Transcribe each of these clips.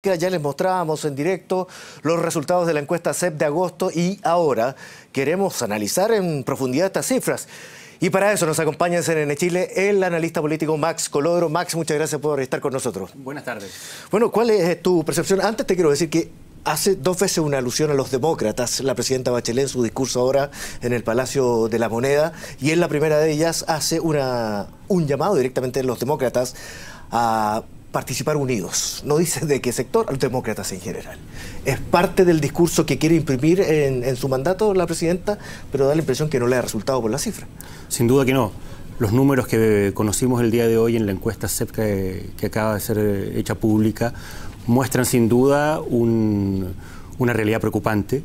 Ya les mostrábamos en directo los resultados de la encuesta CEP de agosto y ahora queremos analizar en profundidad estas cifras. Y para eso nos acompaña en CNN Chile el analista político Max Colodro. Max, muchas gracias por estar con nosotros. Buenas tardes. Bueno, ¿cuál es tu percepción? Antes te quiero decir que hace dos veces una alusión a los demócratas, la presidenta Bachelet en su discurso ahora en el Palacio de la Moneda, y en la primera de ellas hace un llamado directamente a los demócratas a participar unidos. No dice de qué sector, a los demócratas en general. Es parte del discurso que quiere imprimir en su mandato la presidenta, pero da la impresión que no le ha resultado por la cifra. Sin duda que no. Los números que conocimos el día de hoy en la encuesta CEP que acaba de ser hecha pública muestran sin duda una realidad preocupante.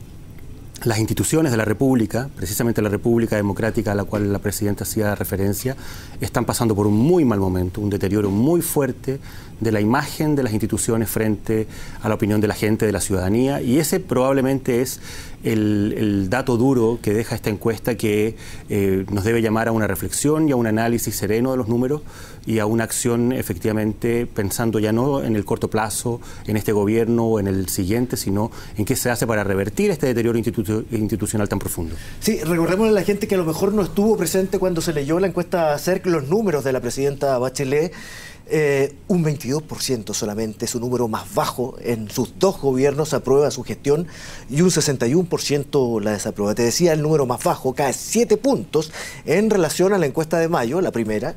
Las instituciones de la República, precisamente la República Democrática a la cual la presidenta hacía referencia, están pasando por un muy mal momento, un deterioro muy fuerte de la imagen de las instituciones frente a la opinión de la gente, de la ciudadanía, y ese probablemente es el dato duro que deja esta encuesta que nos debe llamar a una reflexión y a un análisis sereno de los números y a una acción efectivamente pensando ya no en el corto plazo, en este gobierno o en el siguiente, sino en qué se hace para revertir este deterioro institucional tan profundo. Sí, recordemos a la gente que a lo mejor no estuvo presente cuando se leyó la encuesta CERC, los números de la presidenta Bachelet. Un 22% solamente, su número más bajo en sus dos gobiernos, aprueba su gestión, y un 61% la desaprueba. Te decía, el número más bajo cae 7 puntos en relación a la encuesta de mayo, la primera,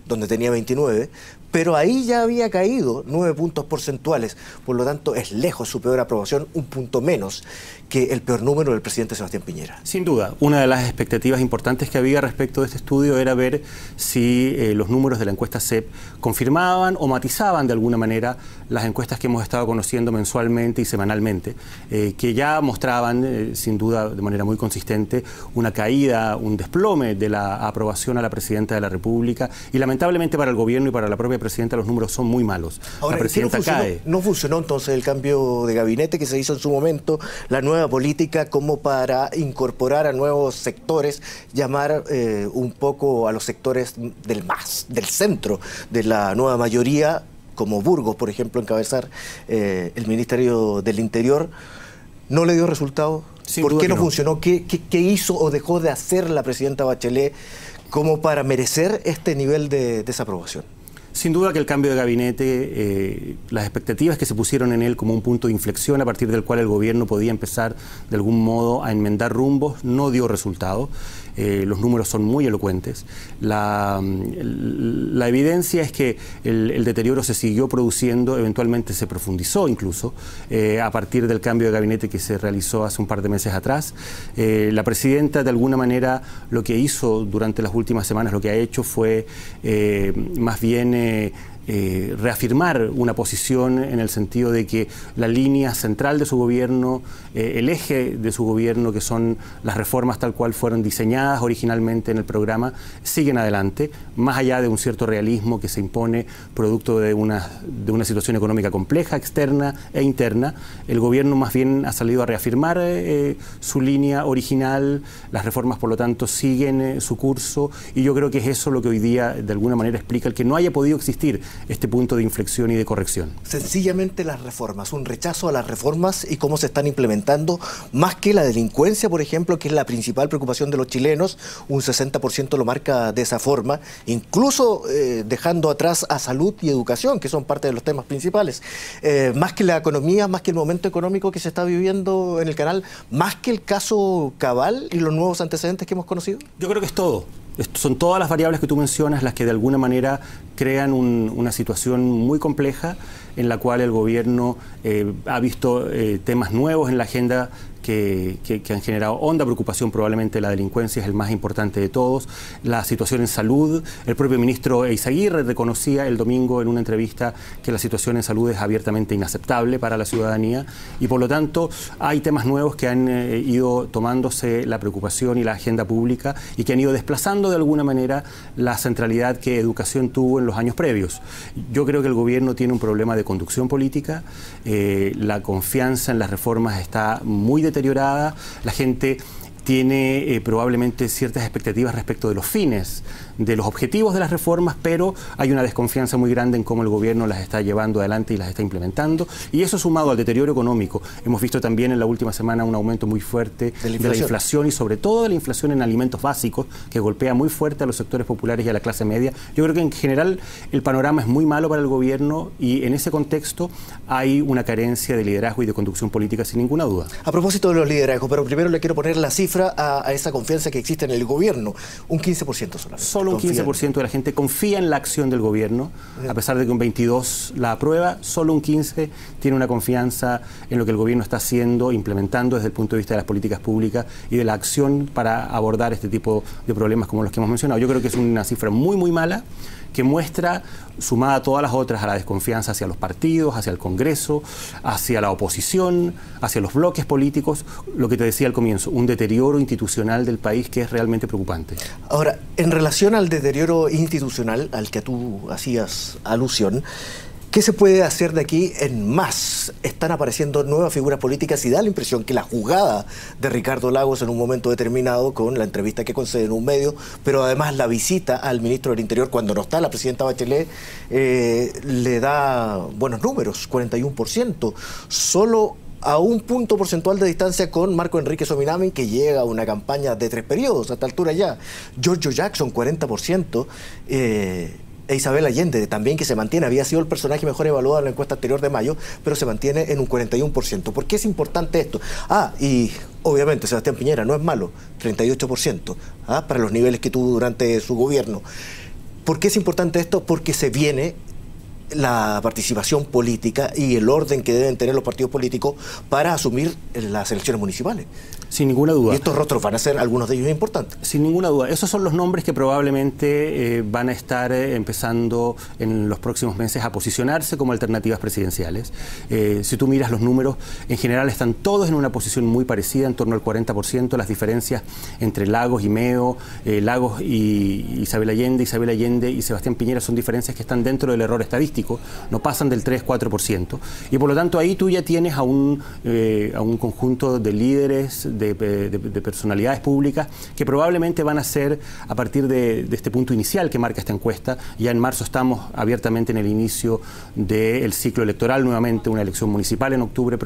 donde tenía 29, pero ahí ya había caído 9 puntos porcentuales. Por lo tanto, es lejos su peor aprobación, un punto menos que el peor número del presidente Sebastián Piñera. Sin duda, una de las expectativas importantes que había respecto de este estudio era ver si los números de la encuesta CEP confirmaban o matizaban de alguna manera las encuestas que hemos estado conociendo mensualmente y semanalmente, que ya mostraban, sin duda, de manera muy consistente, una caída, un desplome de la aprobación a la presidenta de la República, y lamentablemente para el gobierno y para la propia presidenta los números son muy malos. Ahora, la presidenta cae. No funcionó entonces el cambio de gabinete que se hizo en su momento, la nueva política como para incorporar a nuevos sectores, llamar un poco a los sectores del centro de la nueva mayoría, como Burgos, por ejemplo, encabezar el Ministerio del Interior. ¿No le dio resultado? ¿Por qué no funcionó? ¿Qué hizo o dejó de hacer la presidenta Bachelet como para merecer este nivel de desaprobación? Sin duda que el cambio de gabinete, las expectativas que se pusieron en él como un punto de inflexión a partir del cual el gobierno podía empezar de algún modo a enmendar rumbos, no dio resultado. Los números son muy elocuentes. La evidencia es que el deterioro se siguió produciendo, eventualmente se profundizó incluso, a partir del cambio de gabinete que se realizó hace un par de meses atrás. La presidenta, de alguna manera, lo que hizo durante las últimas semanas, lo que ha hecho fue más bien reafirmar una posición en el sentido de que la línea central de su gobierno, el eje de su gobierno, que son las reformas tal cual fueron diseñadas originalmente en el programa, siguen adelante, más allá de un cierto realismo que se impone producto de una situación económica compleja, externa e interna. El gobierno más bien ha salido a reafirmar su línea original, las reformas por lo tanto siguen su curso, y yo creo que es eso lo que hoy día de alguna manera explica el que no haya podido existir este punto de inflexión y de corrección. Sencillamente las reformas, un rechazo a las reformas y cómo se están implementando, más que la delincuencia, por ejemplo, que es la principal preocupación de los chilenos, un 60% lo marca de esa forma, incluso dejando atrás a salud y educación, que son parte de los temas principales, más que la economía, más que el momento económico que se está viviendo en el canal, más que el caso Cabal y los nuevos antecedentes que hemos conocido. Yo creo que es todo. Son todas las variables que tú mencionas las que de alguna manera crean una situación muy compleja en la cual el gobierno ha visto temas nuevos en la agenda que han generado honda preocupación. Probablemente la delincuencia es el más importante de todos, la situación en salud. El propio ministro Eizaguirre reconocía el domingo en una entrevista que la situación en salud es abiertamente inaceptable para la ciudadanía, y por lo tanto hay temas nuevos que han ido tomándose la preocupación y la agenda pública y que han ido desplazando de alguna manera la centralidad que educación tuvo en los años previos. Yo creo que el gobierno tiene un problema de conducción política, la confianza en las reformas está muy deteriorada, la gente tiene probablemente ciertas expectativas respecto de los fines, de los objetivos de las reformas, pero hay una desconfianza muy grande en cómo el gobierno las está llevando adelante y las está implementando, y eso sumado al deterioro económico. Hemos visto también en la última semana un aumento muy fuerte de la inflación y sobre todo de la inflación en alimentos básicos, que golpea muy fuerte a los sectores populares y a la clase media. Yo creo que en general el panorama es muy malo para el gobierno y en ese contexto hay una carencia de liderazgo y de conducción política sin ninguna duda. A propósito de los liderazgos, pero primero le quiero poner la cifra a esa confianza que existe en el gobierno, un 15% solamente. Solo un 15% de la gente confía en la acción del gobierno, a pesar de que un 22% la aprueba, solo un 15% tiene una confianza en lo que el gobierno está haciendo, implementando desde el punto de vista de las políticas públicas y de la acción para abordar este tipo de problemas como los que hemos mencionado. Yo creo que es una cifra muy, muy mala, que muestra, sumada a todas las otras, a la desconfianza hacia los partidos, hacia el Congreso, hacia la oposición, hacia los bloques políticos, lo que te decía al comienzo, un deterioro institucional del país que es realmente preocupante. Ahora, en relación al deterioro institucional al que tú hacías alusión, ¿qué se puede hacer de aquí en más? Están apareciendo nuevas figuras políticas y da la impresión que la jugada de Ricardo Lagos en un momento determinado, con la entrevista que concede en un medio, pero además la visita al ministro del Interior cuando no está la presidenta Bachelet, le da buenos números, 41%, solo a un punto porcentual de distancia con Marco Enrique Sominami, que llega a una campaña de 3 periodos a esta altura ya. Giorgio Jackson, 40%, e Isabel Allende también, que se mantiene, había sido el personaje mejor evaluado en la encuesta anterior de mayo, pero se mantiene en un 41%. ¿Por qué es importante esto? Y obviamente Sebastián Piñera no es malo, 38%, para los niveles que tuvo durante su gobierno. ¿Por qué es importante esto? Porque se viene la participación política y el orden que deben tener los partidos políticos para asumir las elecciones municipales. Sin ninguna duda. Y estos rostros van a ser algunos de ellos importantes. Sin ninguna duda. Esos son los nombres que probablemente van a estar empezando en los próximos meses a posicionarse como alternativas presidenciales. Si tú miras los números, en general están todos en una posición muy parecida, en torno al 40%. Las diferencias entre Lagos y Meo, Lagos y Isabel Allende y Sebastián Piñera son diferencias que están dentro del error estadístico. No pasan del 3-4%. Y por lo tanto ahí tú ya tienes a un conjunto de líderes, de personalidades públicas que probablemente van a ser, a partir de este punto inicial que marca esta encuesta, ya en marzo estamos abiertamente en el inicio del ciclo electoral, nuevamente una elección municipal en octubre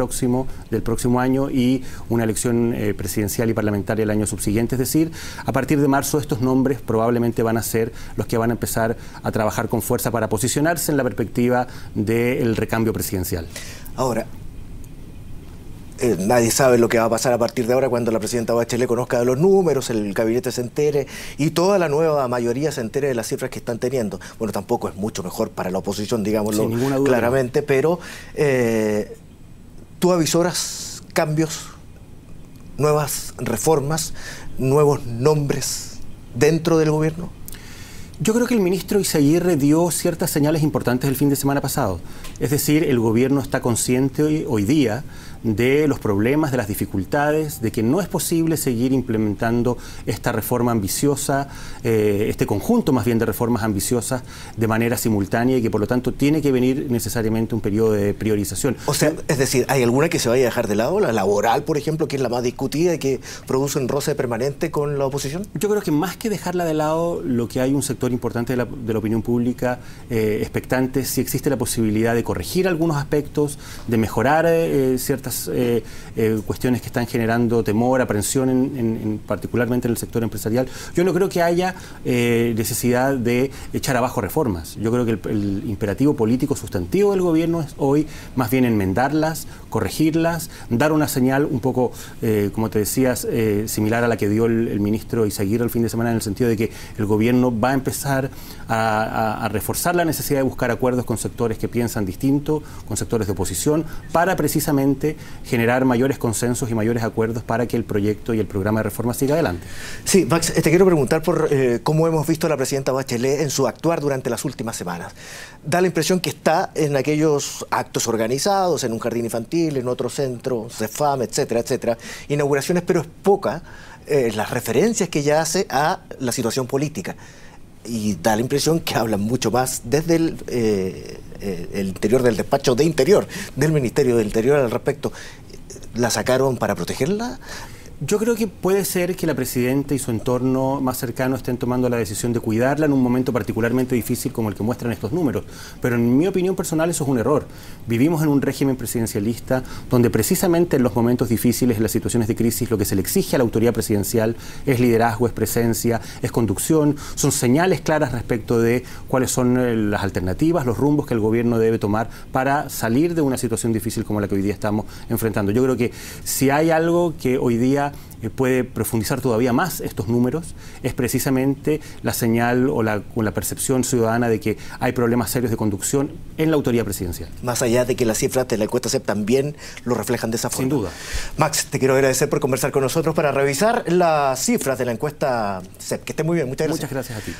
del próximo año y una elección presidencial y parlamentaria el año subsiguiente. Es decir, a partir de marzo estos nombres probablemente van a ser los que van a empezar a trabajar con fuerza para posicionarse en la perspectiva del recambio presidencial. Ahora, nadie sabe lo que va a pasar a partir de ahora cuando la presidenta Bachelet conozca de los números, el gabinete se entere y toda la nueva mayoría se entere de las cifras que están teniendo. Bueno, tampoco es mucho mejor para la oposición, digámoslo claramente, pero ¿tú avisoras cambios, nuevas reformas, nuevos nombres dentro del gobierno? Yo creo que el ministro Izaguirre dio ciertas señales importantes el fin de semana pasado. Es decir, el gobierno está consciente hoy día de los problemas, de las dificultades, de que no es posible seguir implementando esta reforma ambiciosa, este conjunto más bien de reformas ambiciosas de manera simultánea y que por lo tanto tiene que venir necesariamente un periodo de priorización. O sea, es decir, ¿hay alguna que se vaya a dejar de lado? La laboral, por ejemplo, que es la más discutida y que produce un roce permanente con la oposición. Yo creo que más que dejarla de lado, lo que hay un sector importante de la opinión pública expectante, si existe la posibilidad de corregir algunos aspectos, de mejorar ciertas cuestiones que están generando temor, aprensión, particularmente en el sector empresarial. Yo no creo que haya necesidad de echar abajo reformas. Yo creo que el imperativo político sustantivo del gobierno es hoy más bien enmendarlas, corregirlas, dar una señal un poco, como te decías, similar a la que dio el ministro Izaguirre el fin de semana, en el sentido de que el gobierno va a empezar a reforzar la necesidad de buscar acuerdos con sectores que piensan distinto, con sectores de oposición, para precisamente generar mayores consensos y mayores acuerdos para que el proyecto y el programa de reforma siga adelante. Sí, Max, te quiero preguntar por cómo hemos visto a la presidenta Bachelet en su actuar durante las últimas semanas. Da la impresión que está en aquellos actos organizados, en un jardín infantil, en otro centro, CEFAM, etcétera, etcétera, inauguraciones, pero es poca las referencias que ella hace a la situación política. Y da la impresión que hablan mucho más desde el interior del despacho de Interior, del Ministerio del Interior al respecto. ¿La sacaron para protegerla? Yo creo que puede ser que la presidenta y su entorno más cercano estén tomando la decisión de cuidarla en un momento particularmente difícil como el que muestran estos números. Pero en mi opinión personal eso es un error. Vivimos en un régimen presidencialista donde precisamente en los momentos difíciles, en las situaciones de crisis, lo que se le exige a la autoridad presidencial es liderazgo, es presencia, es conducción, son señales claras respecto de cuáles son las alternativas, los rumbos que el gobierno debe tomar para salir de una situación difícil como la que hoy día estamos enfrentando. Yo creo que si hay algo que hoy día puede profundizar todavía más estos números, es precisamente la señal o la percepción ciudadana de que hay problemas serios de conducción en la autoridad presidencial. Más allá de que las cifras de la encuesta CEP también lo reflejan de esa forma. Sin duda. Max, te quiero agradecer por conversar con nosotros para revisar las cifras de la encuesta CEP. Que esté muy bien, muchas gracias. Muchas gracias a ti.